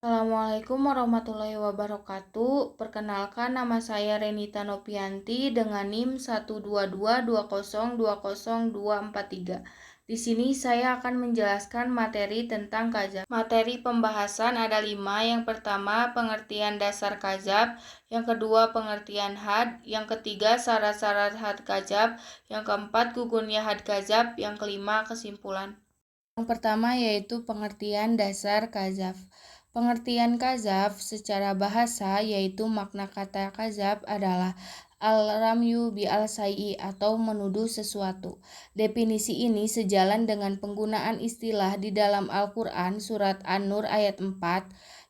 Assalamualaikum warahmatullahi wabarakatuh. Perkenalkan, nama saya Renita Nopianti dengan NIM 122202024 Di sini saya akan menjelaskan materi tentang kazab. Materi pembahasan ada 5. Yang pertama, pengertian dasar kazab. Yang kedua, pengertian had. Yang ketiga, syarat-syarat had kazab. Yang keempat, gugurnya had kazab. Yang kelima, kesimpulan. Yang pertama yaitu pengertian dasar kazab. Pengertian kazab secara bahasa yaitu makna kata kazab adalah al-ramyu bi al-sayyi atau menuduh sesuatu. Definisi ini sejalan dengan penggunaan istilah di dalam Al-Quran surat An-Nur ayat 4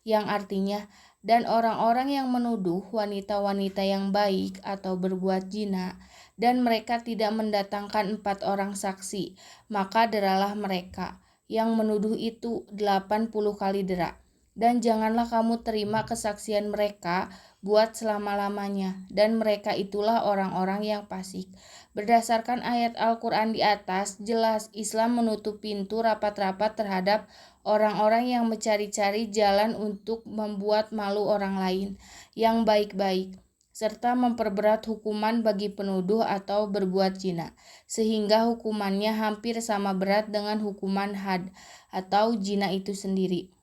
yang artinya dan orang-orang yang menuduh wanita-wanita yang baik atau berbuat zina dan mereka tidak mendatangkan 4 orang saksi, maka deralah mereka yang menuduh itu 80 kali dera. Dan janganlah kamu terima kesaksian mereka buat selama-lamanya, dan mereka itulah orang-orang yang fasik. Berdasarkan ayat Al-Quran di atas, jelas Islam menutup pintu rapat-rapat terhadap orang-orang yang mencari-cari jalan untuk membuat malu orang lain yang baik-baik, serta memperberat hukuman bagi penuduh atau berbuat zina, sehingga hukumannya hampir sama berat dengan hukuman had atau zina itu sendiri,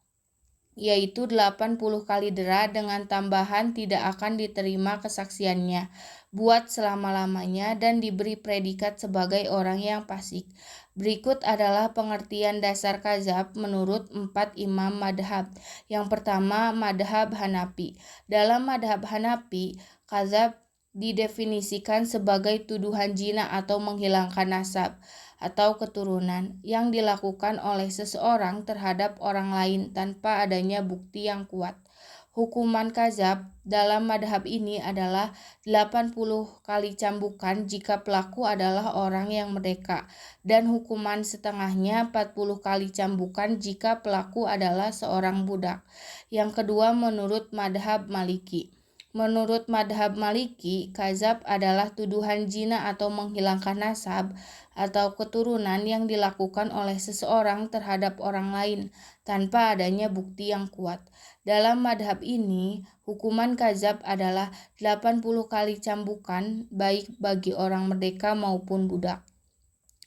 yaitu 80 kali dera dengan tambahan tidak akan diterima kesaksiannya buat selama-lamanya dan diberi predikat sebagai orang yang fasik. Berikut adalah pengertian dasar kazab menurut 4 imam madhab. Yang pertama, madhab Hanafi. Dalam madhab Hanafi, kazab didefinisikan sebagai tuduhan zina atau menghilangkan nasab atau keturunan yang dilakukan oleh seseorang terhadap orang lain tanpa adanya bukti yang kuat. Hukuman kazab dalam madhab ini adalah 80 kali cambukan jika pelaku adalah orang yang merdeka dan hukuman setengahnya 40 kali cambukan jika pelaku adalah seorang budak. Yang kedua, menurut madhab Maliki. Menurut madhab Maliki, kazab adalah tuduhan zina atau menghilangkan nasab atau keturunan yang dilakukan oleh seseorang terhadap orang lain tanpa adanya bukti yang kuat. Dalam madhab ini, hukuman kazab adalah 80 kali cambukan baik bagi orang merdeka maupun budak.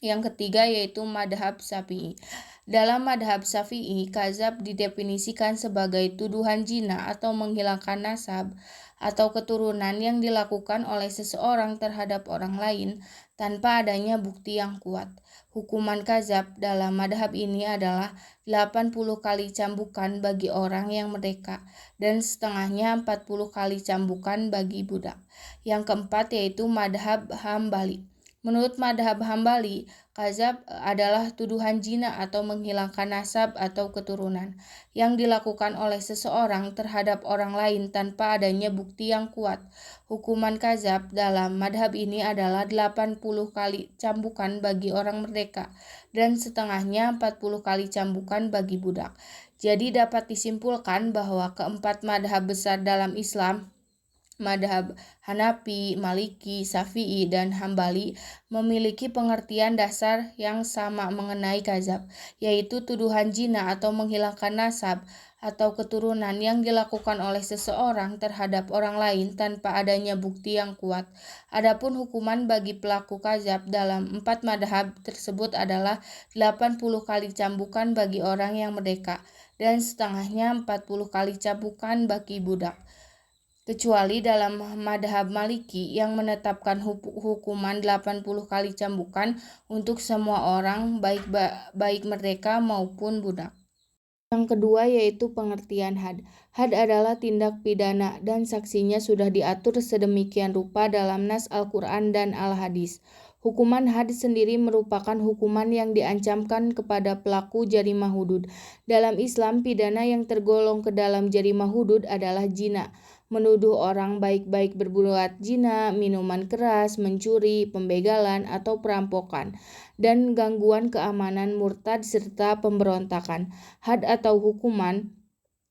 Yang ketiga yaitu madhab Syafi'i. Dalam madhab Syafi'i, kazab didefinisikan sebagai tuduhan zina atau menghilangkan nasab atau keturunan yang dilakukan oleh seseorang terhadap orang lain tanpa adanya bukti yang kuat. Hukuman kazab dalam madhab ini adalah 80 kali cambukan bagi orang yang merdeka dan setengahnya 40 kali cambukan bagi budak. Yang keempat yaitu madhab Hambali. Menurut madhab Hambali, kazab adalah tuduhan zina atau menghilangkan nasab atau keturunan yang dilakukan oleh seseorang terhadap orang lain tanpa adanya bukti yang kuat. Hukuman kazab dalam madhab ini adalah 80 kali cambukan bagi orang merdeka dan setengahnya 40 kali cambukan bagi budak. Jadi dapat disimpulkan bahwa keempat madhab besar dalam Islam, madhab Hanafi, Maliki, Syafi'i, dan Hambali memiliki pengertian dasar yang sama mengenai kazab, yaitu tuduhan zina atau menghilangkan nasab atau keturunan yang dilakukan oleh seseorang terhadap orang lain tanpa adanya bukti yang kuat. Adapun hukuman bagi pelaku kazab dalam 4 madhab tersebut adalah 80 kali cambukan bagi orang yang merdeka dan setengahnya 40 kali cambukan bagi budak, kecuali dalam madhab Maliki yang menetapkan hukuman 80 kali cambukan untuk semua orang baik merdeka maupun budak. Yang kedua yaitu pengertian had. Had adalah tindak pidana dan saksinya sudah diatur sedemikian rupa dalam nas Al-Quran dan Al-Hadis. Hukuman had sendiri merupakan hukuman yang diancamkan kepada pelaku jarimah hudud. Dalam Islam, pidana yang tergolong ke dalam jarimah hudud adalah zina, menuduh orang baik-baik berbuat zina, minuman keras, mencuri, pembegalan atau perampokan, dan gangguan keamanan, murtad, serta pemberontakan. Had atau hukuman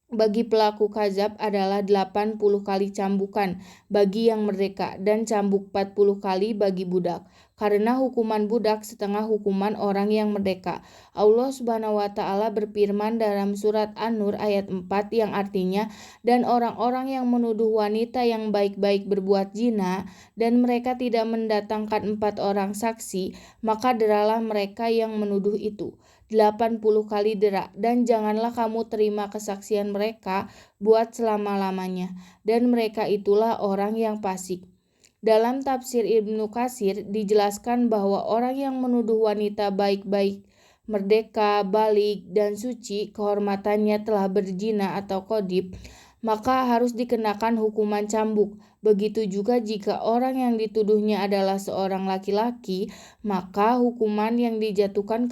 bagi pelaku kazab adalah 80 kali cambukan bagi yang merdeka dan cambuk 40 kali bagi budak. karena hukuman budak setengah hukuman orang yang merdeka. Allah Subhanahu wa Ta'ala berfirman dalam surat An-Nur ayat 4 yang artinya, dan orang-orang yang menuduh wanita yang baik-baik berbuat zina dan mereka tidak mendatangkan 4 orang saksi, maka deralah mereka yang menuduh itu 80 kali dera, dan janganlah kamu terima kesaksian mereka buat selama-lamanya, dan mereka itulah orang yang fasik. Dalam tafsir Ibnu Katsir dijelaskan bahwa orang yang menuduh wanita baik-baik, merdeka, balik, dan suci, kehormatannya telah berzina atau qadhif, maka harus dikenakan hukuman cambuk. Begitu juga jika orang yang dituduhnya adalah seorang laki-laki, maka hukuman yang dijatuhkan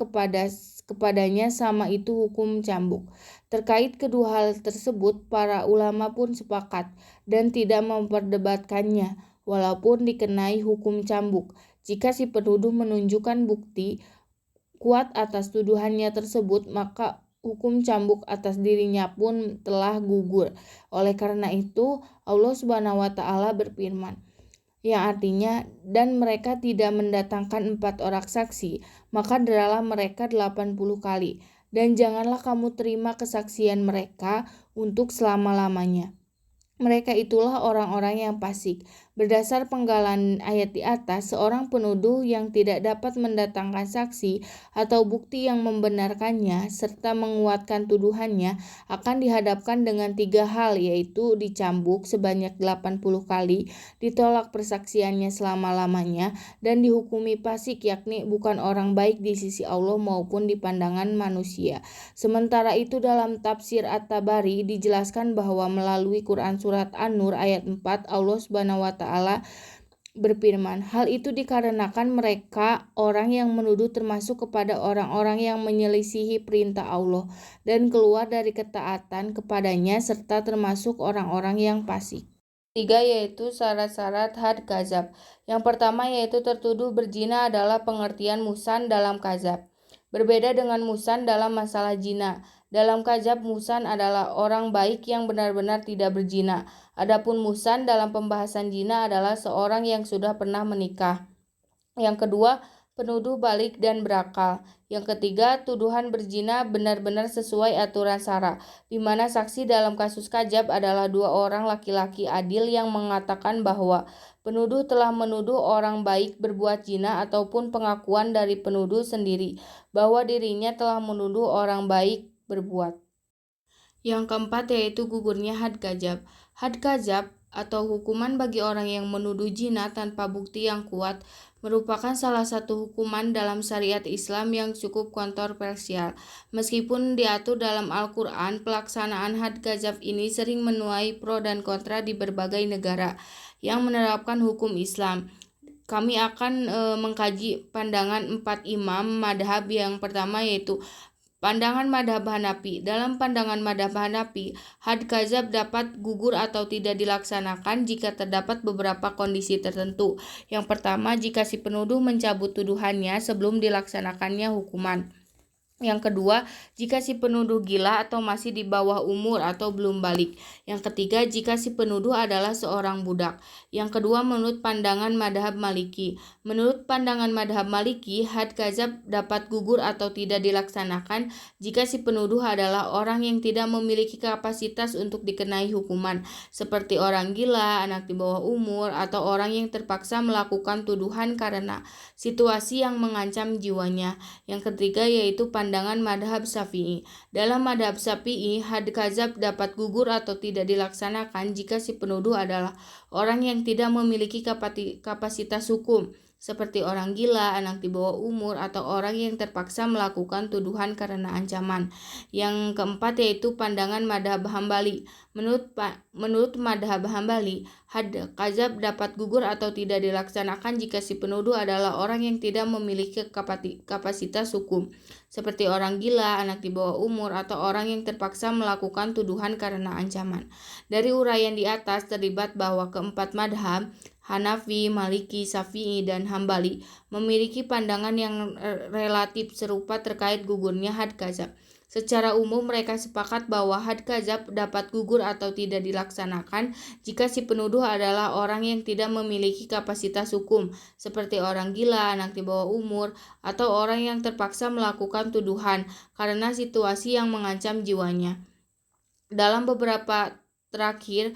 kepadanya sama itu hukum cambuk. Terkait kedua hal tersebut, para ulama pun sepakat dan tidak memperdebatkannya, walaupun dikenai hukum cambuk. Jika si penuduh menunjukkan bukti kuat atas tuduhannya tersebut, maka hukum cambuk atas dirinya pun telah gugur. Oleh karena itu, Allah Subhanahu wa Ta'ala berfirman, yang artinya, dan mereka tidak mendatangkan 4 orang saksi, maka deralah mereka 80 kali, dan janganlah kamu terima kesaksian mereka untuk selama-lamanya. Mereka itulah orang-orang yang fasik. Berdasar penggalan ayat di atas, seorang penuduh yang tidak dapat mendatangkan saksi atau bukti yang membenarkannya serta menguatkan tuduhannya akan dihadapkan dengan 3 hal, yaitu dicambuk sebanyak 80 kali, ditolak persaksiannya selama-lamanya, dan dihukumi fasik, yakni bukan orang baik di sisi Allah maupun di pandangan manusia. Sementara itu dalam tafsir At-Tabari dijelaskan bahwa melalui Quran surat An-Nur ayat 4, Allah Subhanahu wa Ta'ala berfirman, hal itu dikarenakan mereka orang yang menuduh termasuk kepada orang-orang yang menyelisihi perintah Allah dan keluar dari ketaatan kepadanya serta termasuk orang-orang yang fasik. 3 yaitu syarat-syarat had kazab. Yang pertama yaitu tertuduh berzina adalah pengertian musan dalam kazab. Berbeda dengan musan dalam masalah zina. Dalam kazab, musan adalah orang baik yang benar-benar tidak berzina. Adapun musan dalam pembahasan zina adalah seorang yang sudah pernah menikah. Yang kedua, penuduh balik dan berakal. Yang ketiga, tuduhan berzina benar-benar sesuai aturan syara, di mana saksi dalam kasus kazab adalah 2 orang laki-laki adil yang mengatakan bahwa penuduh telah menuduh orang baik berbuat zina, ataupun pengakuan dari penuduh sendiri bahwa dirinya telah menuduh orang baik berbuat. Yang keempat yaitu gugurnya had kazab. Had kazab atau hukuman bagi orang yang menuduh zina tanpa bukti yang kuat merupakan salah satu hukuman dalam syariat Islam yang cukup kontroversial. Meskipun diatur dalam Al-Quran, pelaksanaan had kazab ini sering menuai pro dan kontra di berbagai negara yang menerapkan hukum Islam. Kami akan mengkaji pandangan 4 imam madhab. Yang pertama yaitu pandangan madhab Hanafi. Dalam pandangan madhab Hanafi, had kazab dapat gugur atau tidak dilaksanakan jika terdapat beberapa kondisi tertentu. Yang pertama, jika si penuduh mencabut tuduhannya sebelum dilaksanakannya hukuman. Yang kedua, jika si penuduh gila atau masih di bawah umur atau belum balik. Yang ketiga, jika si penuduh adalah seorang budak. Yang kedua, menurut pandangan madhab Maliki. Menurut pandangan madhab Maliki, had kazab dapat gugur atau tidak dilaksanakan jika si penuduh adalah orang yang tidak memiliki kapasitas untuk dikenai hukuman, seperti orang gila, anak di bawah umur, atau orang yang terpaksa melakukan tuduhan karena situasi yang mengancam jiwanya. Yang ketiga yaitu pandangan madhab Syafi'i. Dalam madhab Syafi'i, had kazab dapat gugur atau tidak dilaksanakan jika si penuduh adalah orang yang tidak memiliki kapasitas hukum, seperti orang gila, anak di bawah umur, atau orang yang terpaksa melakukan tuduhan karena ancaman. Yang keempat yaitu pandangan madhab Hambali. Menurut madhab Hambali, had kazab dapat gugur atau tidak dilaksanakan jika si penuduh adalah orang yang tidak memiliki kapasitas hukum, seperti orang gila, anak di bawah umur, atau orang yang terpaksa melakukan tuduhan karena ancaman. Dari uraian di atas terlibat bahwa keempat madhab, Hanafi, Maliki, Syafi'i, dan Hambali memiliki pandangan yang relatif serupa terkait gugurnya had kazab. Secara umum mereka sepakat bahwa had kadzab dapat gugur atau tidak dilaksanakan jika si penuduh adalah orang yang tidak memiliki kapasitas hukum, seperti orang gila, anak di bawah umur, atau orang yang terpaksa melakukan tuduhan karena situasi yang mengancam jiwanya. Dalam beberapa terakhir,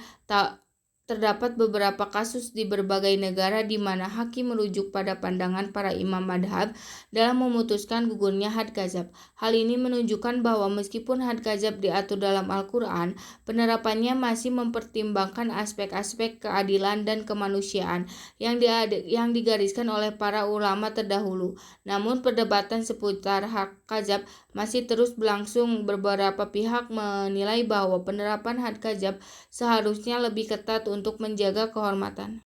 terdapat beberapa kasus di berbagai negara di mana hakim merujuk pada pandangan para imam madhab dalam memutuskan gugurnya had kadzab. Hal ini menunjukkan bahwa meskipun had kadzab diatur dalam Al-Quran, penerapannya masih mempertimbangkan aspek-aspek keadilan dan kemanusiaan yang digariskan oleh para ulama terdahulu. Namun perdebatan seputar hak kadzab masih terus berlangsung. Beberapa pihak menilai bahwa penerapan had kadzab seharusnya lebih ketat untuk menjaga kehormatan.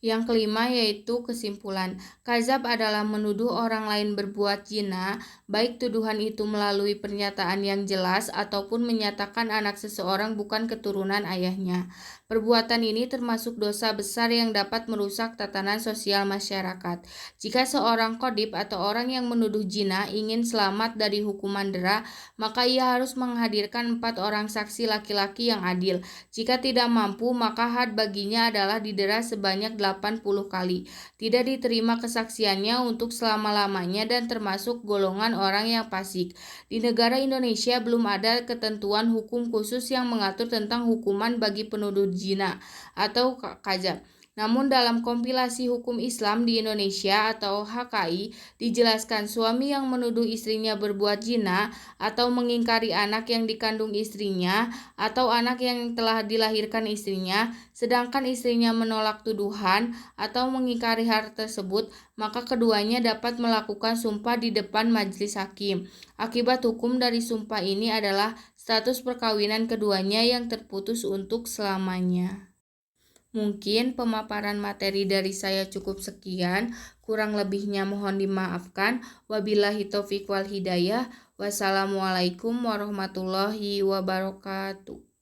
Yang kelima yaitu kesimpulan. Kadzab adalah menuduh orang lain berbuat zina, baik tuduhan itu melalui pernyataan yang jelas ataupun menyatakan anak seseorang bukan keturunan ayahnya. Perbuatan ini termasuk dosa besar yang dapat merusak tatanan sosial masyarakat. Jika seorang qadhib atau orang yang menuduh zina ingin selamat dari hukuman dera, maka ia harus menghadirkan 4 orang saksi laki-laki yang adil. Jika tidak mampu, maka had baginya adalah didera sebanyak 80 kali. Tidak diterima kesaksiannya untuk selama-lamanya dan termasuk golongan orang yang fasik. Di negara Indonesia belum ada ketentuan hukum khusus yang mengatur tentang hukuman bagi penuduh zina atau kadzab. Namun dalam kompilasi hukum Islam di Indonesia atau HKI dijelaskan suami yang menuduh istrinya berbuat zina atau mengingkari anak yang dikandung istrinya atau anak yang telah dilahirkan istrinya, sedangkan istrinya menolak tuduhan atau mengingkari hal tersebut, maka keduanya dapat melakukan sumpah di depan majelis hakim. Akibat hukum dari sumpah ini adalah status perkawinan keduanya yang terputus untuk selamanya. Mungkin pemaparan materi dari saya cukup sekian, kurang lebihnya mohon dimaafkan. Wabillahi taufiq wal hidayah. Wassalamualaikum warahmatullahi wabarakatuh.